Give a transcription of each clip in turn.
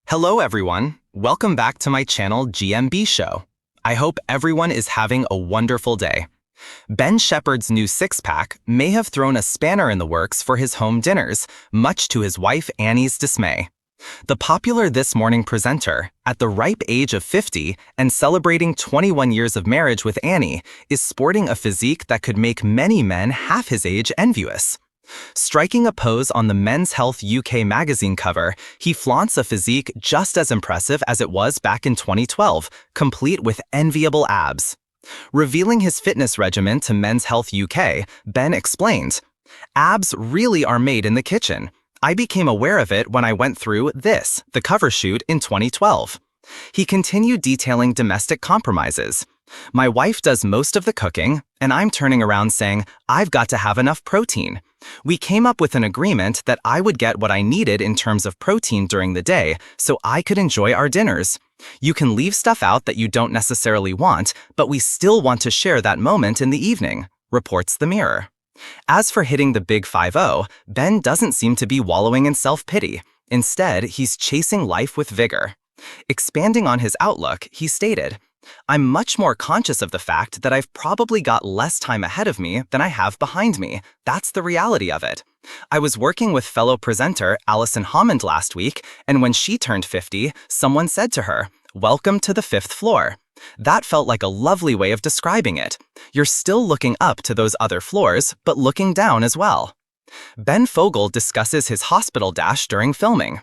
Hello everyone, welcome back to my channel GMB SHOW. I hope everyone is having a wonderful day. Ben Shephard's new six-pack may have thrown a spanner in the works for his home dinners, much to his wife Annie's dismay. The popular This Morning presenter, at the ripe age of 50 and celebrating 21 years of marriage with Annie, is sporting a physique that could make many men half his age envious. Striking a pose on the Men's Health UK magazine cover, he flaunts a physique just as impressive as it was back in 2012, complete with enviable abs. Revealing his fitness regimen to Men's Health UK, Ben explained, "Abs really are made in the kitchen. I became aware of it when I went through the cover shoot in 2012. He continued detailing domestic compromises. "My wife does most of the cooking, and I'm turning around saying, I've got to have enough protein. We came up with an agreement that I would get what I needed in terms of protein during the day so I could enjoy our dinners. You can leave stuff out that you don't necessarily want, but we still want to share that moment in the evening," reports The Mirror. As for hitting the big 5-0, Ben doesn't seem to be wallowing in self-pity. Instead, he's chasing life with vigor. Expanding on his outlook, he stated, "I'm much more conscious of the fact that I've probably got less time ahead of me than I have behind me. That's the reality of it. I was working with fellow presenter Alison Hammond last week, and when she turned 50, someone said to her, 'Welcome to the fifth floor.' That felt like a lovely way of describing it. You're still looking up to those other floors, but looking down as well." Ben Fogle discusses his hospital dash during filming.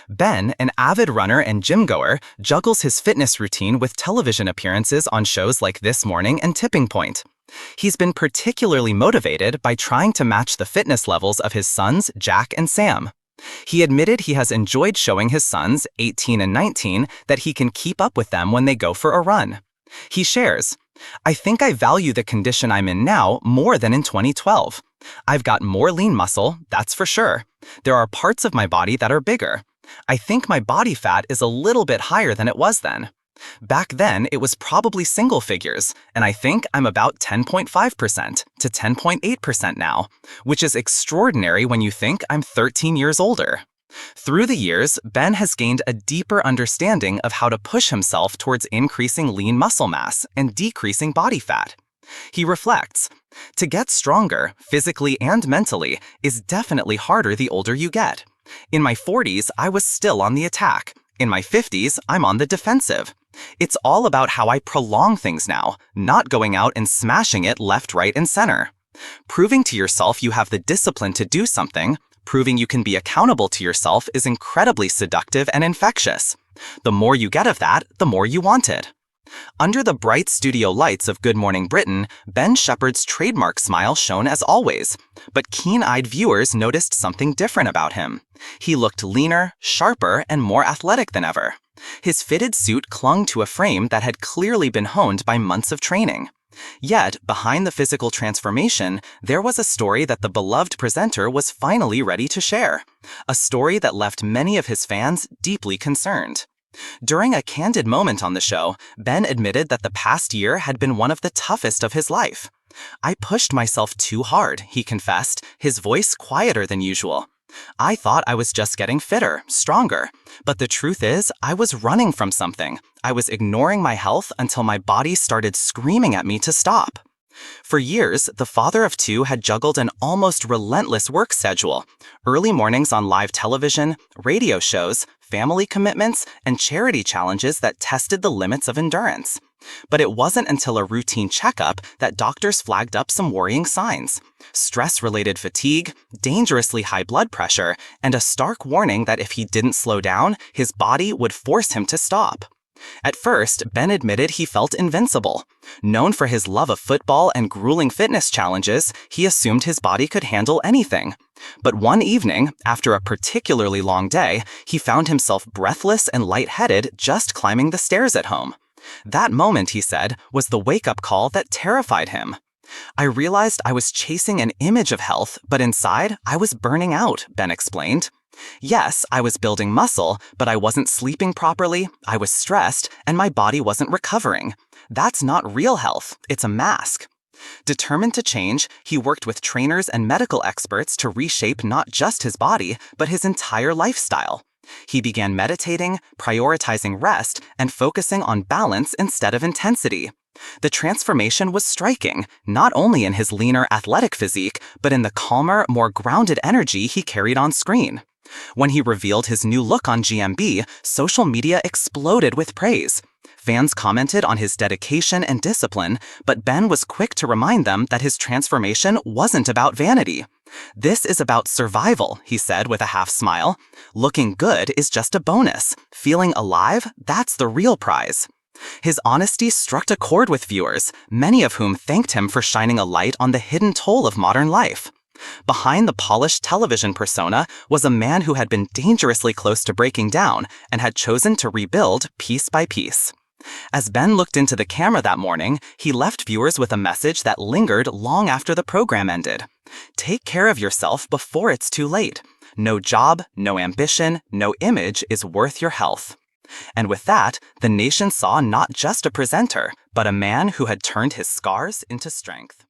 Ben, an avid runner and gym goer, juggles his fitness routine with television appearances on shows like This Morning and Tipping Point. He's been particularly motivated by trying to match the fitness levels of his sons, Jack and Sam. He admitted he has enjoyed showing his sons, 18 and 19, that he can keep up with them when they go for a run. He shares, "I think I value the condition I'm in now more than in 2012. I've got more lean muscle, that's for sure. There are parts of my body that are bigger. I think my body fat is a little bit higher than it was then. Back then, it was probably single figures, and I think I'm about 10.5% to 10.8% now, which is extraordinary when you think I'm 13 years older." Through the years, Ben has gained a deeper understanding of how to push himself towards increasing lean muscle mass and decreasing body fat. He reflects, "To get stronger, physically and mentally, is definitely harder the older you get. In my 40s, I was still on the attack. In my 50s, I'm on the defensive. It's all about how I prolong things now, not going out and smashing it left, right, and center. Proving to yourself you have the discipline to do something, proving you can be accountable to yourself is incredibly seductive and infectious. The more you get of that, the more you want it." Under the bright studio lights of Good Morning Britain, Ben Shephard's trademark smile shone as always, but keen-eyed viewers noticed something different about him. He looked leaner, sharper, and more athletic than ever. His fitted suit clung to a frame that had clearly been honed by months of training. Yet, behind the physical transformation, there was a story that the beloved presenter was finally ready to share. A story that left many of his fans deeply concerned. During a candid moment on the show, Ben admitted that the past year had been one of the toughest of his life. "I pushed myself too hard," he confessed, his voice quieter than usual. "I thought I was just getting fitter, stronger. But the truth is, I was running from something. I was ignoring my health until my body started screaming at me to stop." For years, the father of two had juggled an almost relentless work schedule. Early mornings on live television, radio shows, family commitments, and charity challenges that tested the limits of endurance. But it wasn't until a routine checkup that doctors flagged up some worrying signs: stress-related fatigue, dangerously high blood pressure, and a stark warning that if he didn't slow down, his body would force him to stop. At first, Ben admitted he felt invincible. Known for his love of football and grueling fitness challenges, he assumed his body could handle anything. But one evening, after a particularly long day, he found himself breathless and lightheaded just climbing the stairs at home. That moment, he said, was the wake-up call that terrified him. "I realized I was chasing an image of health, but inside, I was burning out," Ben explained. "Yes, I was building muscle, but I wasn't sleeping properly, I was stressed, and my body wasn't recovering. That's not real health, it's a mask." Determined to change, he worked with trainers and medical experts to reshape not just his body, but his entire lifestyle. He began meditating, prioritizing rest, and focusing on balance instead of intensity. The transformation was striking, not only in his leaner athletic physique, but in the calmer, more grounded energy he carried on screen. When he revealed his new look on GMB, social media exploded with praise. Fans commented on his dedication and discipline, but Ben was quick to remind them that his transformation wasn't about vanity. "This is about survival," he said with a half smile. "Looking good is just a bonus. Feeling alive, that's the real prize." His honesty struck a chord with viewers, many of whom thanked him for shining a light on the hidden toll of modern life. Behind the polished television persona was a man who had been dangerously close to breaking down and had chosen to rebuild piece by piece. As Ben looked into the camera that morning, he left viewers with a message that lingered long after the program ended. Take care of yourself before it's too late. No job, no ambition, no image is worth your health. And with that, the nation saw not just a presenter, but a man who had turned his scars into strength.